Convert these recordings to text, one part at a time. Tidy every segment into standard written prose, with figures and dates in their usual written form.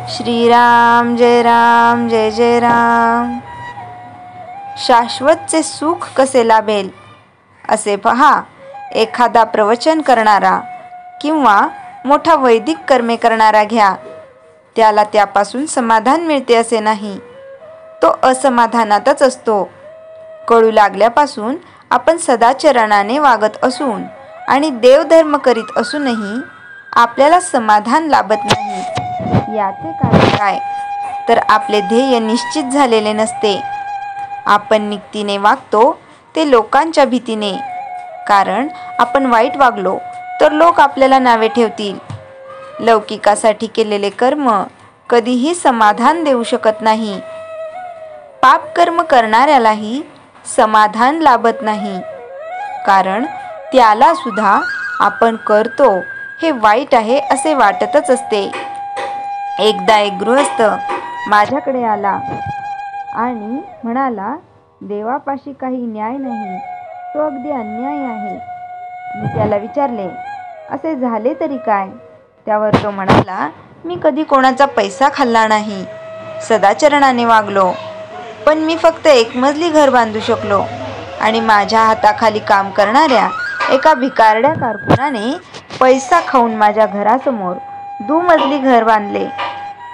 श्रीराम जय जय राम। शाश्वतचे सुख कसे लाभेल असे पहा, एखादा प्रवचन करणारा किंवा मोठा वैदिक कर्मे करणारा घ्या, त्याला त्यापासून समाधान मिळते असे नाही, तो असमाधानातच असतो। कळू लागल्यापासून आपण सदाचरणाने वागत असून आणि देवधर्म करीत असूनही आपल्याला समाधान लाभत नाही। याचे कारण काय? तर आपले ध्येय निश्चित झालेले नसते। आपण निक्तीने वागतो ते लोकांच्या भीतीने, कारण आपण वाईट वागलो तर लोक आपल्याला नावे ठेवतील। लौकिकासाठी केलेले कर्म कधीही समाधान देऊ शकत नाही। पापकर्म करणाऱ्यालाही समाधान लाभत नाही, कारण त्याला सुद्धा आपण करतो हे वाईट आहे असे वाटतच असते। एकदा एक गृहस्थ माझ्याकडे आला आणि म्हणाला, देवापाशी काही न्याय नाही, तो अगदी अन्याय आहे। मी त्याला विचारले, असे झाले तरी काय? त्यावर तो म्हणाला, मी कधी कोणाचा पैसा खाल्ला नाही, सदाचरणाने वागलो, पण मी फक्त एक मजली घर बांधू शकलो आणि माझ्या हाताखाली काम करणाऱ्या एका भिकारड्या कारकुनाने पैसा खाऊन माझ्या घरासमोर दुमजली घर बांधले।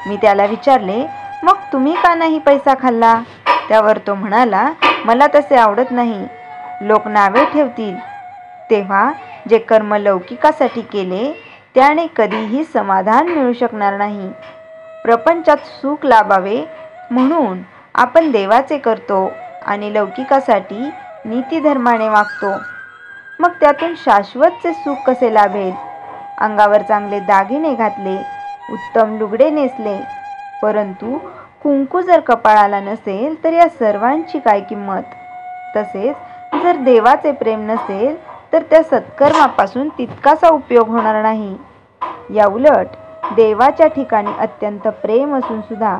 मी त्याला विचारले, मग तुम्ही का नाही पैसा खाल्ला? त्यावर तो म्हणाला, मला तसे आवडत नाही, लोक नावे ठेवतील। तेव्हा जे कर्म लौकिकासाठी केले त्याने कधीही समाधान मिळू शकणार नाही। प्रपंचात सुख लाभावे म्हणून आपण देवाचे करतो आणि लौकिकासाठी नीतिधर्माने वागतो, मग त्यातून शाश्वतचे सुख कसे लाभेल? अंगावर चांगले दागिने घातले, उत्तम लुगडे नेसले, परंतु कुंकू जर कपाळाला नसेल तर या सर्वांची काय किंमत? तसेच जर देवाचे प्रेम नसेल तर त्या सत्कर्मापासून तितकासा उपयोग होणार नाही। या उलट देवाच्या ठिकाणी अत्यंत प्रेम असून सुद्धा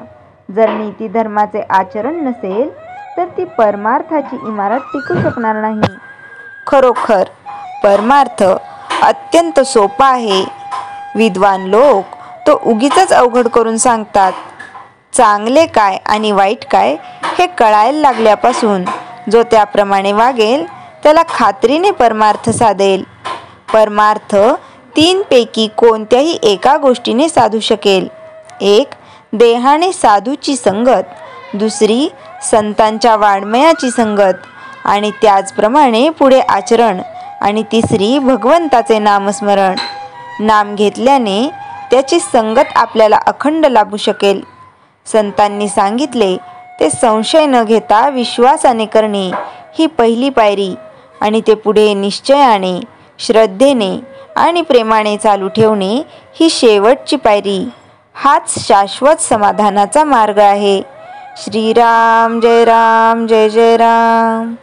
जर नीतिधर्माचे आचरण नसेल तर ती परमार्थाची इमारत टिकू शकणार नाही। खरोखर परमार्थ अत्यंत सोपा आहे। विद्वान लोक तो उगीचच अवघड करून सांगतात। चांगले काय आणि वाईट काय हे कळायला लागल्यापासून जो त्याप्रमाणे वागेल त्याला खात्रीने परमार्थ साधेल। परमार्थ तीनपैकी कोणत्याही एका गोष्टीने साधू शकेल। एक, देहाने साधूची संगत, दुसरी संतांच्या वाङ्मयाची संगत आणि त्याचप्रमाणे पुढे आचरण, आणि तिसरी भगवंताचे नामस्मरण। नाम घेतल्याने त्याची संगत आपल्याला अखंड लाभू शकेल। संतांनी सांगितले ते संशय न घेता विश्वासाने करणे ही पहिली पायरी, आणि ते पुढे निश्चयाने, श्रद्धेने आणि प्रेमाने चालू ठेवणे ही शेवटची पायरी। हाच शाश्वत समाधानाचा मार्ग आहे। श्रीराम जय जय राम।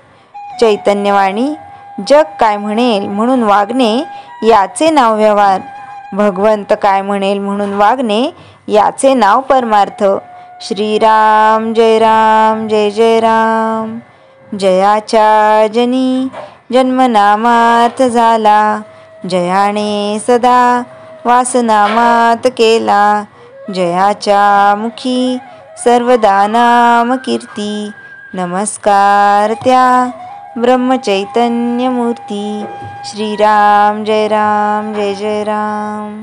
चैतन्यवाणी जग काय म्हणेल म्हणून वागणे याचे नाव व्यवहार, भगवंत काय म्हणेल म्हणून वागणे याचे नाव परमार्थ। श्रीराम जय जय राम। जयाच्या जनी जन्मनामार्थ झाला, जयाने सदा वासनामात केला, जयाच्या मुखी सर्वदा नाम कीर्ती, नमस्कार त्या ब्रह्मचैतन्य मूर्ती। श्रीराम जय जय राम।